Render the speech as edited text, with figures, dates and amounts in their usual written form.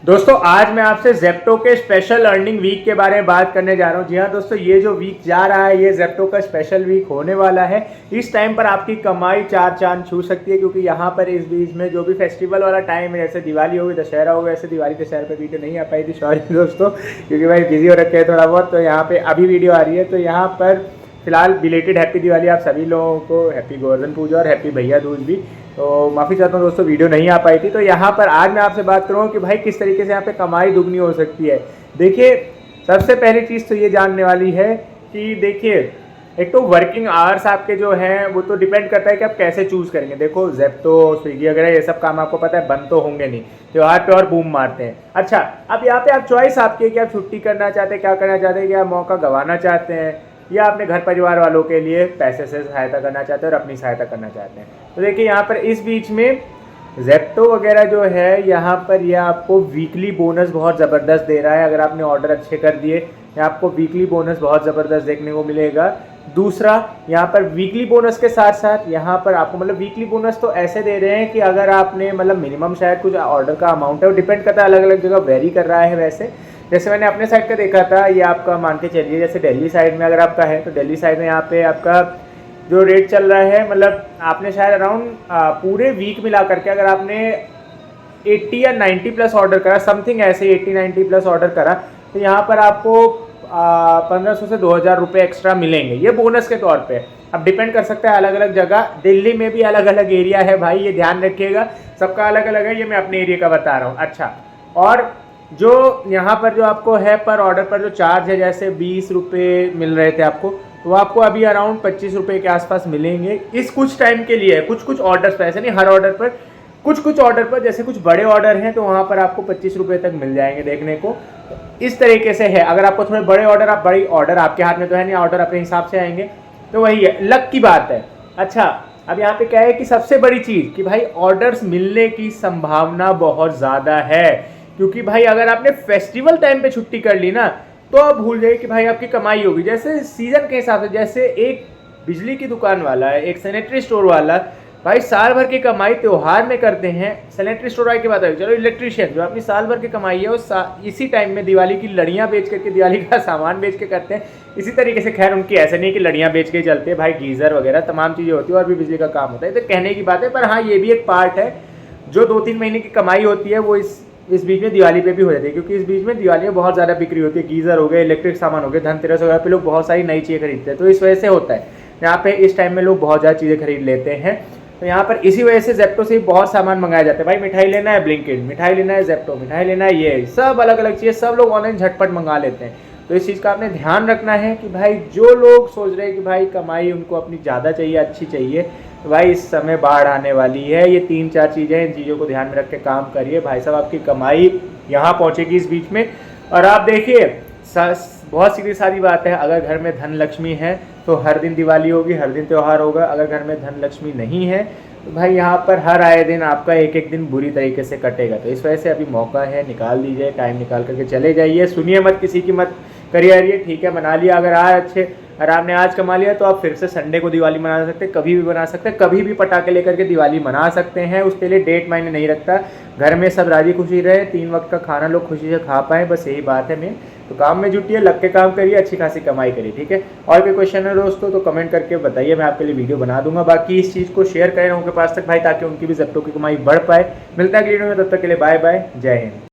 दोस्तों आज मैं आपसे जेप्टो के स्पेशल अर्निंग वीक के बारे में बात करने जा रहा हूं। जी हाँ दोस्तों, ये जो वीक जा रहा है ये जेप्टो का स्पेशल वीक होने वाला है। इस टाइम पर आपकी कमाई चार चांद छू सकती है, क्योंकि यहाँ पर इस बीच में जो भी फेस्टिवल वाला टाइम है, जैसे दिवाली होगी, दशहरा होगा, ऐसे दिवाली दशहरा पे वीडियो नहीं आ पाई थी, सॉरी दोस्तों, क्योंकि भाई बिजी हो रखे हैं थोड़ा बहुत। तो यहाँ पे अभी वीडियो आ रही है, तो यहाँ पर फिलहाल बिलेटेड हैप्पी दिवाली आप सभी लोगों को, हैप्पी गोवर्धन पूजा और हैप्पी भैया दूज भी। तो माफ़ी चाहता हूँ दोस्तों, वीडियो नहीं आ पाई थी। तो यहाँ पर आज मैं आपसे बात करूँ कि भाई किस तरीके से यहाँ पे कमाई दुगनी हो सकती है। देखिए, सबसे पहली चीज़ तो ये जानने वाली है कि देखिए, एक तो वर्किंग आवर्स आपके जो हैं वो तो डिपेंड करता है कि आप कैसे चूज़ करेंगे। देखो जेप्टो, स्विगी वगैरह ये सब काम आपको पता है बंद तो होंगे नहीं, त्योहार पे और बूम मारते हैं। अच्छा, अब यहाँ पे आप चॉइस आपकी है कि आप छुट्टी करना चाहते हैं, क्या करना चाहते हैं, कि आप मौका गंवाना चाहते हैं या अपने घर परिवार वालों के लिए पैसे से सहायता करना चाहते हैं और अपनी सहायता करना चाहते हैं। तो देखिए यहाँ पर इस बीच में जेप्टो वगैरह जो है यहाँ पर यह आपको वीकली बोनस बहुत ज़बरदस्त दे रहा है। अगर आपने ऑर्डर अच्छे कर दिए, यहाँ आपको वीकली बोनस बहुत ज़बरदस्त देखने को मिलेगा। दूसरा, यहाँ पर वीकली बोनस के साथ साथ यहाँ पर आपको मतलब वीकली बोनस तो ऐसे दे रहे हैं कि अगर आपने मतलब मिनिमम शायद कुछ ऑर्डर का अमाउंट है, वो डिपेंड करता है, अलग अलग जगह वेरी कर रहा है। वैसे जैसे मैंने अपने साइड का देखा था, ये आपका मान के चलिए जैसे दिल्ली साइड में अगर आपका है तो दिल्ली साइड में यहाँ पे आपका जो रेट चल रहा है, मतलब आपने शायद अराउंड पूरे वीक मिला करके अगर आपने 80 या 90 प्लस ऑर्डर करा, समथिंग ऐसे 80-90 प्लस ऑर्डर करा, तो यहाँ पर आपको 1500 से 2000 रुपये एक्स्ट्रा मिलेंगे, ये बोनस के तौर पे। अब डिपेंड कर सकता है अलग अलग जगह, दिल्ली में भी अलग अलग एरिया है भाई, ये ध्यान रखिएगा, सबका अलग अलग है, ये मैं अपने एरिया का बता रहा हूँ। अच्छा, और जो यहाँ पर जो आपको है पर ऑर्डर पर जो चार्ज है, जैसे 20 रुपये मिल रहे थे आपको, तो आपको अभी अराउंड 25 रुपये के आसपास मिलेंगे। इस कुछ टाइम के लिए कुछ कुछ ऑर्डर्स पर, ऐसे नहीं हर ऑर्डर पर, कुछ कुछ ऑर्डर पर, जैसे कुछ बड़े ऑर्डर हैं तो वहाँ पर आपको 25 रुपये तक मिल जाएंगे देखने को। इस तरीके से है, अगर आपको थोड़े बड़े ऑर्डर, आप बड़ी ऑर्डर आपके हाथ में तो है नहीं, ऑर्डर अपने हिसाब से आएंगे, तो वही है, लक की बात है। अच्छा, अब यहाँ पे क्या है कि सबसे बड़ी चीज़ कि भाई ऑर्डर्स मिलने की संभावना बहुत ज़्यादा है, क्योंकि भाई अगर आपने फेस्टिवल टाइम पे छुट्टी कर ली ना, तो आप भूल जाइए कि भाई आपकी कमाई होगी। जैसे सीजन के हिसाब से, जैसे एक बिजली की दुकान वाला है, एक सैनिटरी स्टोर वाला, भाई साल भर की कमाई त्योहार में करते हैं। सैनिटरी स्टोर वाले की बात है, चलो इलेक्ट्रीशियन जो अपनी साल भर की कमाई है वो इसी टाइम में दिवाली की लड़ियाँ बेच करके, दिवाली का सामान बेच के करते हैं। इसी तरीके से खैर उनकी ऐसे नहीं कि लड़ियाँ बेच के चलते हैं भाई, गीज़र वगैरह तमाम चीज़ें होती है और भी बिजली का काम होता है, तो कहने की बात है। पर हाँ, ये भी एक पार्ट है, जो 2-3 महीने की कमाई होती है वो इस बीच में दिवाली पे भी हो जाती है, क्योंकि इस बीच में दिवाली में बहुत ज़्यादा बिक्री होती है, गीज़र हो गए, इलेक्ट्रिक सामान हो गए, धनतेरस वगैरह पे लोग बहुत सारी नई चीज़ें खरीदते हैं, तो इस वजह से होता है यहाँ पे इस टाइम में लोग बहुत ज़्यादा चीज़ें खरीद लेते हैं। तो यहाँ पर इसी वजह से जेप्टो से बहुत सामान मंगाया जाता है। भाई मिठाई लेना है ब्लिंकिट, मिठाई लेना है जेप्टो, मिठाई लेना है, ये सब अलग अलग चीज़ें सब लोग ऑनलाइन झटपट मंगा लेते हैं। तो इस चीज़ का आपने ध्यान रखना है कि भाई जो लोग सोच रहे हैं कि भाई कमाई उनको अपनी ज़्यादा चाहिए, अच्छी चाहिए, तो भाई इस समय बाढ़ आने वाली है। ये 3-4 चीज़ें, इन चीज़ों को ध्यान में रख के काम करिए भाई साहब, आपकी कमाई यहाँ पहुँचेगी इस बीच में। और आप देखिए, बहुत सीधी सारी बात है, अगर घर में धन लक्ष्मी है तो हर दिन दिवाली होगी, हर दिन त्यौहार होगा। अगर घर में धन लक्ष्मी नहीं है तो भाई यहाँ पर हर आए दिन आपका एक एक दिन बुरी तरीके से कटेगा। तो इस वजह से अभी मौका है, निकाल दीजिए, टाइम निकाल करके चले जाइए, सुनिए मत किसी की, मत करिए अरे ठीक है मना लिया। अगर अगर आपने आज कमा लिया तो आप फिर से संडे को दिवाली मना सकते हैं, कभी भी बना सकते हैं, कभी भी पटाखे लेकर के दिवाली मना सकते हैं, उसके लिए डेट मायने नहीं रखता। घर में सब राजी खुशी रहे, 3 वक्त का खाना लोग खुशी से खा पाएँ, बस यही बात है। मैं तो काम में जुटिए, लग के काम करिए, अच्छी खासी कमाई करिए, ठीक है। और कोई क्वेश्चन है दोस्तों तो कमेंट करके बताइए, मैं आपके लिए वीडियो बना दूंगा। बाकी इस चीज़ को शेयर करें उनके पास तक भाई, ताकि उनकी भी जेप्टो की कमाई बढ़ पाए। मिलता है अगली वीडियो में, तब तक के लिए बाय बाय, जय हिंद।